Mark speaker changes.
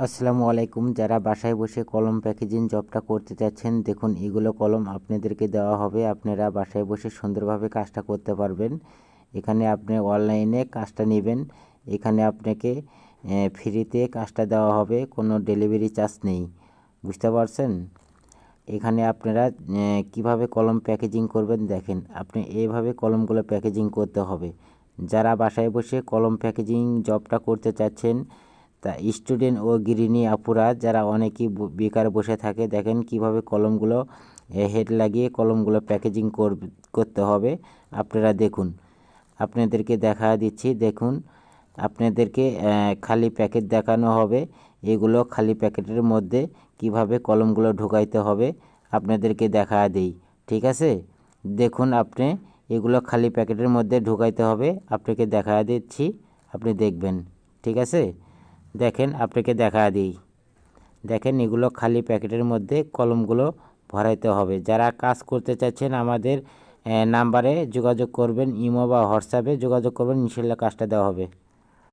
Speaker 1: আসসালামু আলাইকুম। যারা বাসায় বসে কলম প্যাকেজিং জবটা করতে চাচ্ছেন, দেখুন এগুলো কলম আপনাদেরকে দেওয়া হবে। আপনারা বাসায় বসে সুন্দরভাবে কাজটা করতে পারবেন। এখানে আপনি অনলাইনে কাজটা নেবেন। এখানে আপনাকে ফ্রিতে কাজটা দেওয়া হবে, কোনো ডেলিভারি চার্জ নেই। বুঝতে পারছেন? এখানে আপনারা কিভাবে কলম প্যাকেজিং করবেন দেখেন। আপনি এইভাবে কলমগুলো প্যাকেজিং করতে হবে। যারা বাসায় বসে কলম প্যাকেজিং জবটা করতে চাচ্ছেন, তা স্টুডেন্ট ও গৃহিণী আপুরা যারা অনেকেই বেকার বসে থাকে, দেখেন কিভাবে কলমগুলো হেড লাগিয়ে কলমগুলো প্যাকেজিং করতে হবে। আপনারা দেখুন, আপনাদেরকে দেখা দিচ্ছি। দেখুন, আপনাদেরকে খালি প্যাকেট দেখানো হবে। এগুলো খালি প্যাকেটের মধ্যে কিভাবে কলমগুলো ঢোকাইতে হবে আপনাদেরকে দেখা দেই। ঠিক আছে? দেখুন, আপনি এগুলো খালি প্যাকেটের মধ্যে ঢোকাইতে হবে, আপনাকে দেখা দিচ্ছি, আপনি দেখবেন। ঠিক আছে? দেখেন, আপনাকে দেখা দিই। দেখেন, এগুলো খালি প্যাকেটের মধ্যে কলমগুলো ভরাইতে হবে। যারা কাজ করতে চাচ্ছেন আমাদের নাম্বারে যোগাযোগ করবেন, ইমো বা হোয়াটসঅ্যাপে যোগাযোগ করবেন, ইনশাল্লাহ কাজটা দেওয়া হবে।